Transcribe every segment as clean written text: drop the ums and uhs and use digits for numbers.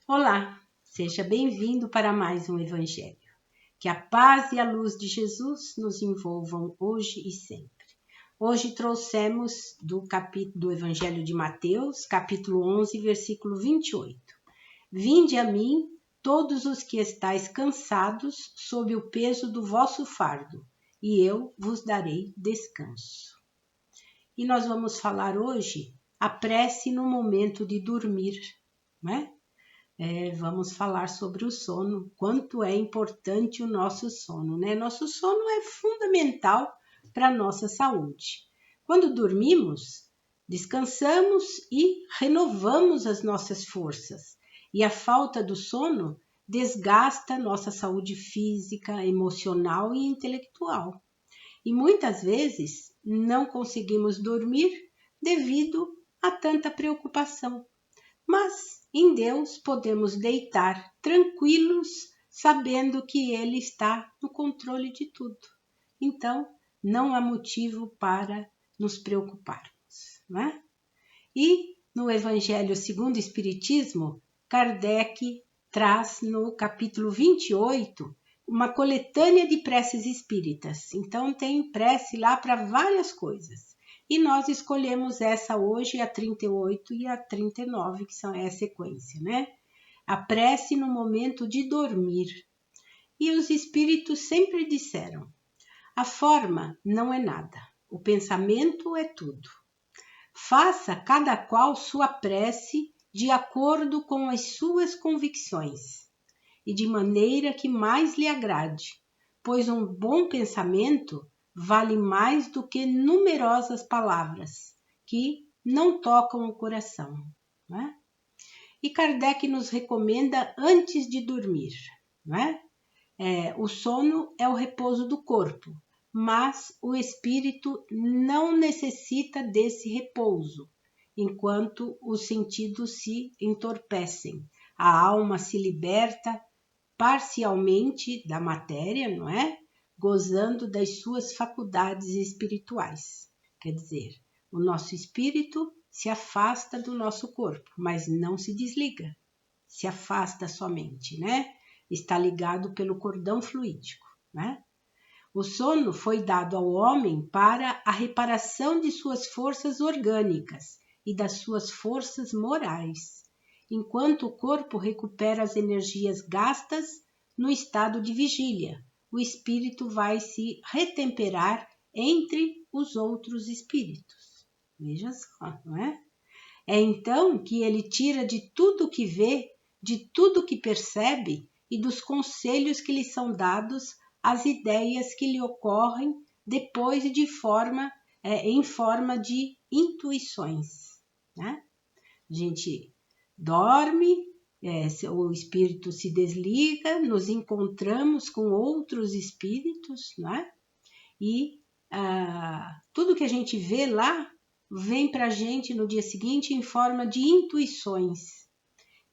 Olá, seja bem-vindo para mais um Evangelho. Que a paz e a luz de Jesus nos envolvam hoje e sempre. Hoje trouxemos do Evangelho de Mateus, capítulo 11, versículo 28. Vinde a mim, todos os que estáis cansados, sob o peso do vosso fardo, e eu vos darei descanso. E nós vamos falar hoje a prece no momento de dormir, né? Vamos falar sobre o sono, quanto é importante o nosso sono, né? Nosso sono é fundamental para a nossa saúde. Quando dormimos, descansamos e renovamos as nossas forças. E a falta do sono desgasta nossa saúde física, emocional e intelectual. E muitas vezes não conseguimos dormir devido a tanta preocupação. Mas em Deus podemos deitar tranquilos, sabendo que Ele está no controle de tudo. Então, não há motivo para nos preocuparmos, não é? E no Evangelho segundo o Espiritismo, Kardec traz no capítulo 28 uma coletânea de preces espíritas. Então, tem prece lá para várias coisas. E nós escolhemos essa hoje, a 38 e a 39, que são a sequência, né? A prece no momento de dormir. E os espíritos sempre disseram: a forma não é nada, o pensamento é tudo. Faça cada qual sua prece de acordo com as suas convicções e de maneira que mais lhe agrade, pois um bom pensamento vale mais do que numerosas palavras que não tocam o coração, não é? E Kardec nos recomenda antes de dormir, não é? O sono é o repouso do corpo, mas o espírito não necessita desse repouso, enquanto os sentidos se entorpecem, a alma se liberta parcialmente da matéria, não é? Gozando das suas faculdades espirituais. Quer dizer, o nosso espírito se afasta do nosso corpo, mas não se desliga, se afasta somente, né? Está ligado pelo cordão fluídico, né? O sono foi dado ao homem para a reparação de suas forças orgânicas e das suas forças morais, enquanto o corpo recupera as energias gastas no estado de vigília. O espírito vai se retemperar entre os outros espíritos. Veja só, não é? É então que ele tira de tudo que vê, de tudo que percebe e dos conselhos que lhe são dados as ideias que lhe ocorrem depois em forma de intuições, né? A gente dorme, o espírito se desliga, nos encontramos com outros espíritos, né? E tudo que a gente vê lá vem para a gente no dia seguinte em forma de intuições.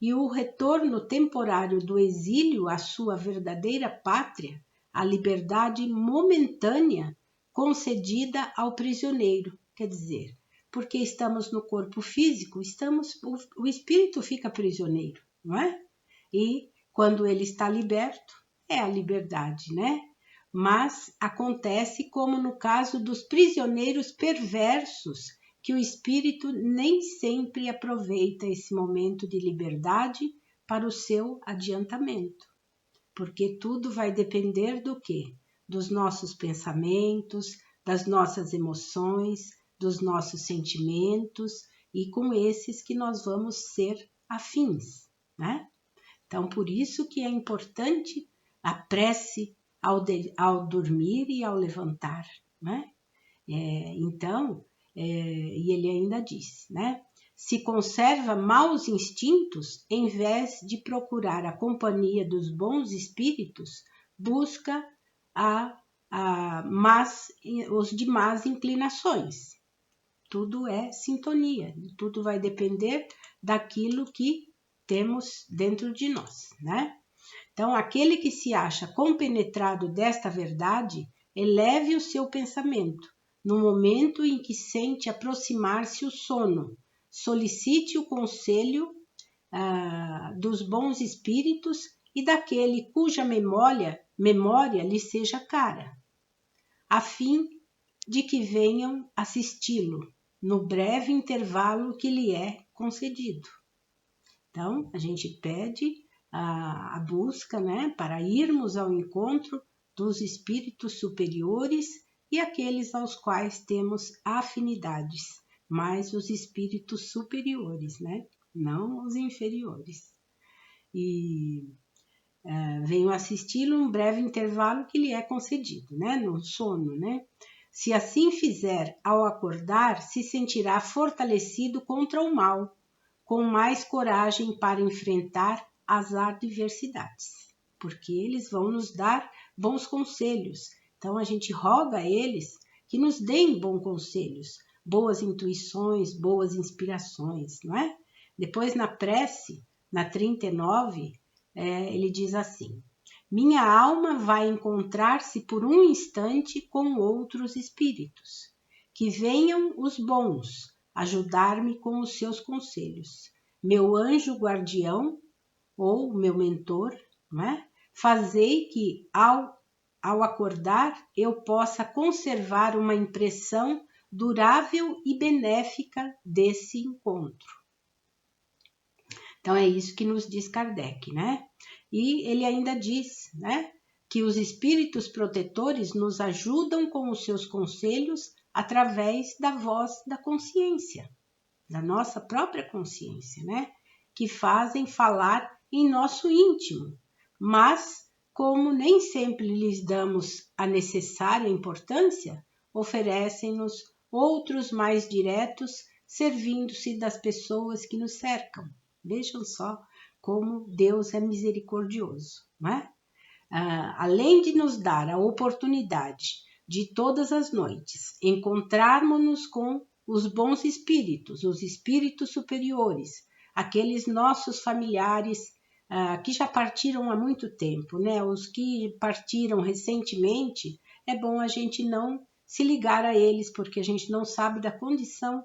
E o retorno temporário do exílio à sua verdadeira pátria, a liberdade momentânea concedida ao prisioneiro, quer dizer, porque estamos no corpo físico, o espírito fica prisioneiro, não é? E quando ele está liberto, é a liberdade, né? Mas acontece como no caso dos prisioneiros perversos, que o espírito nem sempre aproveita esse momento de liberdade para o seu adiantamento, porque tudo vai depender do quê? Dos nossos pensamentos, das nossas emoções, dos nossos sentimentos, e com esses que nós vamos ser afins, né? Então, por isso que é importante a prece ao dormir e ao levantar, né? E ele ainda diz, né? Se conserva maus instintos, em vez de procurar a companhia dos bons espíritos, busca os de más inclinações. Tudo é sintonia, tudo vai depender daquilo que temos dentro de nós, né? Então, aquele que se acha compenetrado desta verdade, eleve o seu pensamento. No momento em que sente aproximar-se o sono, solicite o conselho dos bons espíritos e daquele cuja memória lhe seja cara, a fim de que venham assisti-lo no breve intervalo que lhe é concedido. Então, a gente pede a busca, né, para irmos ao encontro dos espíritos superiores e aqueles aos quais temos afinidades, mas os espíritos superiores, né, não os inferiores. E venho assisti-lo um breve intervalo que lhe é concedido, né, no sono, né? Se assim fizer, ao acordar, se sentirá fortalecido contra o mal, com mais coragem para enfrentar as adversidades, porque eles vão nos dar bons conselhos. Então a gente roga a eles que nos deem bons conselhos, boas intuições, boas inspirações, não é? Depois na prece, na 39, ele diz assim: minha alma vai encontrar-se por um instante com outros espíritos. Que venham os bons ajudar-me com os seus conselhos. Meu anjo guardião, ou meu mentor, não é? Fazei que, ao acordar, eu possa conservar uma impressão durável e benéfica desse encontro. Então, é isso que nos diz Kardec, né? E ele ainda diz, né, que os espíritos protetores nos ajudam com os seus conselhos através da voz da consciência, da nossa própria consciência, né, que fazem falar em nosso íntimo, mas como nem sempre lhes damos a necessária importância, oferecem-nos outros mais diretos, servindo-se das pessoas que nos cercam. Vejam só como Deus é misericordioso, não é? Além de nos dar a oportunidade de todas as noites encontrarmos-nos com os bons espíritos, os espíritos superiores, aqueles nossos familiares que já partiram há muito tempo, né? Os que partiram recentemente, é bom a gente não se ligar a eles, porque a gente não sabe da condição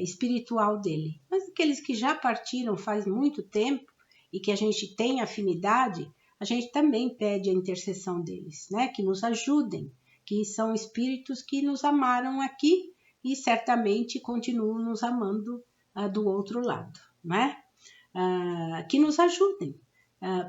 espiritual dele. Mas aqueles que já partiram faz muito tempo e que a gente tem afinidade, a gente também pede a intercessão deles, né? Que nos ajudem, que são espíritos que nos amaram aqui e certamente continuam nos amando do outro lado, né? Que nos ajudem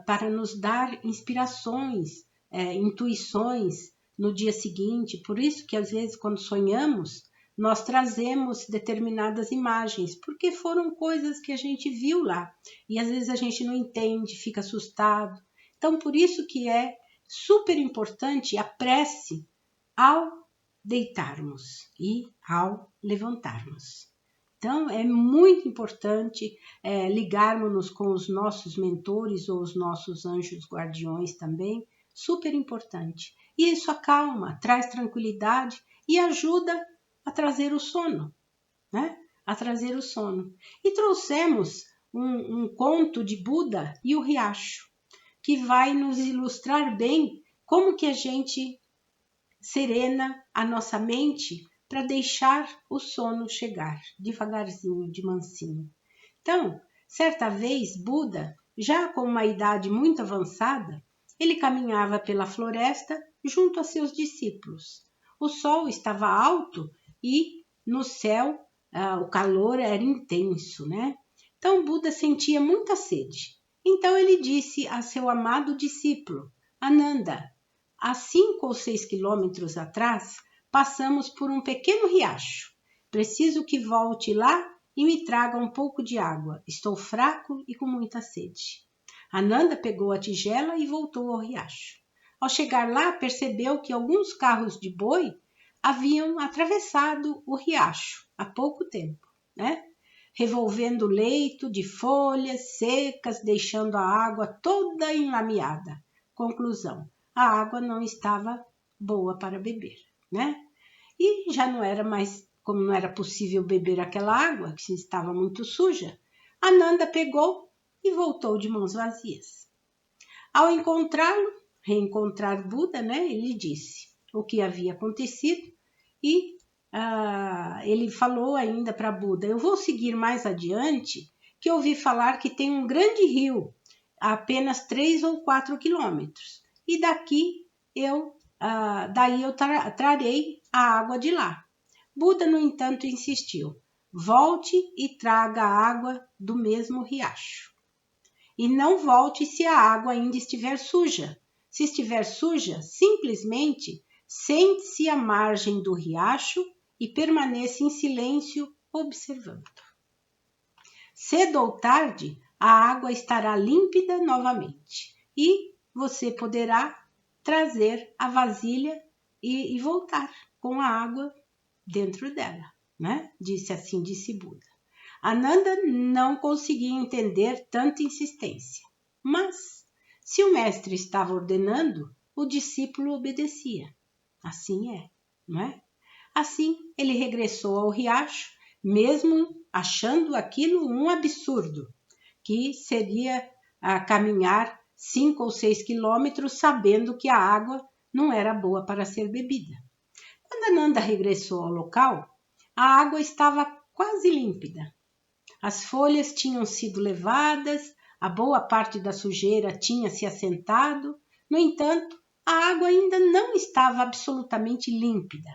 para nos dar inspirações, intuições no dia seguinte. Por isso que às vezes quando sonhamos, nós trazemos determinadas imagens, porque foram coisas que a gente viu lá e às vezes a gente não entende, fica assustado. Então, por isso que é super importante a prece ao deitarmos e ao levantarmos. Então, é muito importante ligarmos-nos com os nossos mentores ou os nossos anjos guardiões também, super importante. E isso acalma, traz tranquilidade e ajuda a trazer o sono, né? A trazer o sono. E trouxemos um conto de Buda e o riacho, que vai nos ilustrar bem como que a gente serena a nossa mente para deixar o sono chegar, devagarzinho, de mansinho. Então, certa vez, Buda, já com uma idade muito avançada, ele caminhava pela floresta junto a seus discípulos. O sol estava alto e no céu o calor era intenso, né? Então Buda sentia muita sede. Então ele disse a seu amado discípulo, Ananda, há 5 ou 6 quilômetros atrás, passamos por um pequeno riacho. Preciso que volte lá e me traga um pouco de água. Estou fraco e com muita sede. Ananda pegou a tigela e voltou ao riacho. Ao chegar lá, percebeu que alguns carros de boi haviam atravessado o riacho há pouco tempo, né? Revolvendo o leito de folhas secas, deixando a água toda enlameada. Conclusão, a água não estava boa para beber, né? E já não era mais, como não era possível beber aquela água, que estava muito suja, Ananda pegou e voltou de mãos vazias. Ao reencontrar Buda, né, ele disse o que havia acontecido e ele falou ainda para Buda, eu vou seguir mais adiante, que ouvi falar que tem um grande rio, a apenas 3 ou 4 quilômetros. E daí eu trarei a água de lá. Buda, no entanto, insistiu: volte e traga a água do mesmo riacho. E não volte se a água ainda estiver suja. Se estiver suja, simplesmente sente-se à margem do riacho e permaneça em silêncio observando. Cedo ou tarde, a água estará límpida novamente e você poderá trazer a vasilha e voltar com a água dentro dela, né? Disse Buda. Ananda não conseguia entender tanta insistência, mas se o mestre estava ordenando, o discípulo obedecia. Assim é, não é? Assim, ele regressou ao riacho, mesmo achando aquilo um absurdo, que seria caminhar 5 ou 6 quilômetros sabendo que a água não era boa para ser bebida. Quando Ananda regressou ao local, a água estava quase límpida. As folhas tinham sido levadas, a boa parte da sujeira tinha se assentado, no entanto, a água ainda não estava absolutamente límpida.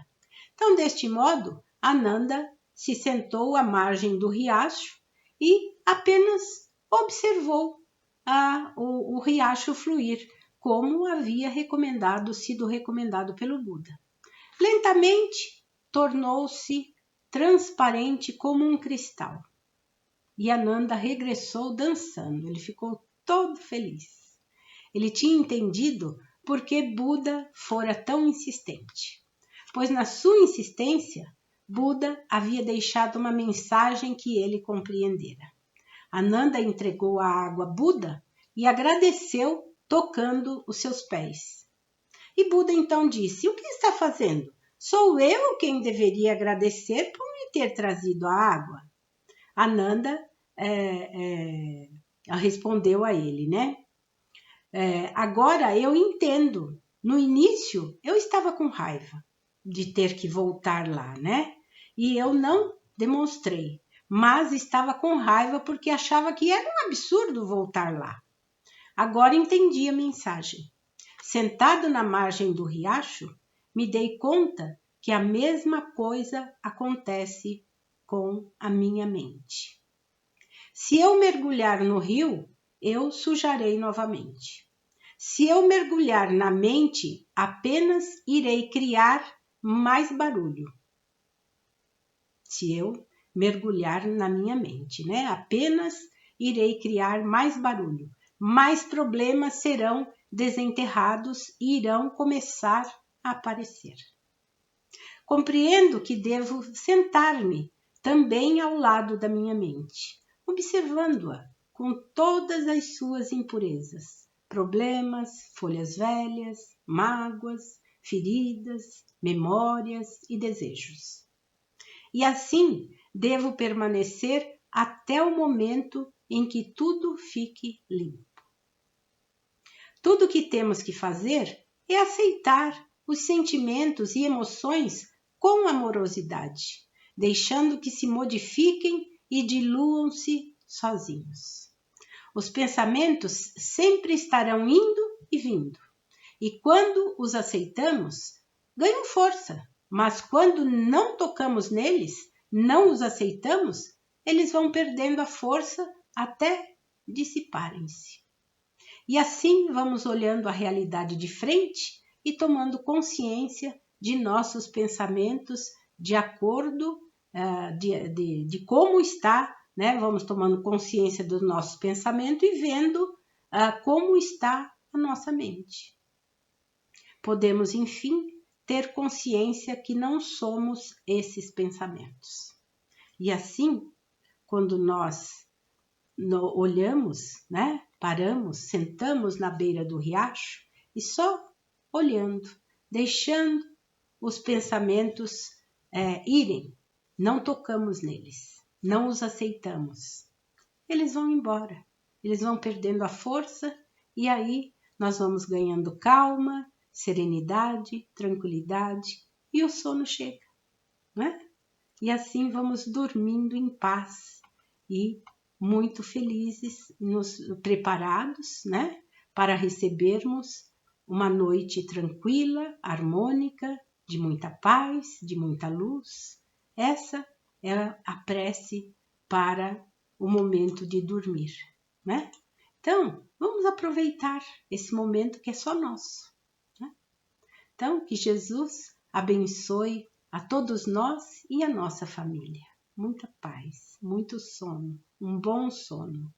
Então, deste modo, Ananda se sentou à margem do riacho e apenas observou o riacho fluir, como havia sido recomendado pelo Buda. Lentamente, tornou-se transparente como um cristal. E Ananda regressou dançando, ele ficou todo feliz. Ele tinha entendido por que Buda fora tão insistente, pois na sua insistência, Buda havia deixado uma mensagem que ele compreendera. Ananda entregou a água a Buda e agradeceu tocando os seus pés. E Buda então disse: o que está fazendo? Sou eu quem deveria agradecer por me ter trazido a água. Ananda respondeu a ele, né? Agora eu entendo. No início eu estava com raiva de ter que voltar lá, né? E eu não demonstrei, mas estava com raiva porque achava que era um absurdo voltar lá. Agora entendi a mensagem. Sentado na margem do riacho, me dei conta que a mesma coisa acontece com a minha mente. Se eu mergulhar no rio, eu sujarei novamente. Se eu mergulhar na mente, apenas irei criar mais barulho. Se eu mergulhar na minha mente, né? Apenas irei criar mais barulho. Mais problemas serão desenterrados e irão começar a aparecer. Compreendo que devo sentar-me também ao lado da minha mente, observando-a com todas as suas impurezas, problemas, folhas velhas, mágoas, feridas, memórias e desejos. E assim devo permanecer até o momento em que tudo fique limpo. Tudo o que temos que fazer é aceitar os sentimentos e emoções com amorosidade, deixando que se modifiquem e diluam-se sozinhos. Os pensamentos sempre estarão indo e vindo, e quando os aceitamos, ganham força, mas quando não tocamos neles, não os aceitamos, eles vão perdendo a força até dissiparem-se. E assim vamos olhando a realidade de frente e tomando consciência de nossos pensamentos de acordo de como está, né? Vamos tomando consciência dos nossos pensamentos e vendo como está a nossa mente. Podemos, enfim, ter consciência que não somos esses pensamentos. E assim, quando nós olhamos, né? Paramos, sentamos na beira do riacho e só olhando, deixando os pensamentos irem, não tocamos neles, não os aceitamos. Eles vão embora, eles vão perdendo a força e aí nós vamos ganhando calma, serenidade, tranquilidade e o sono chega, né? E assim vamos dormindo em paz e muito felizes, preparados, né, para recebermos uma noite tranquila, harmônica, de muita paz, de muita luz. Essa é a prece para o momento de dormir, né? Então, vamos aproveitar esse momento que é só nosso, né? Então, que Jesus abençoe a todos nós e a nossa família. Muita paz, muito sono, um bom sono.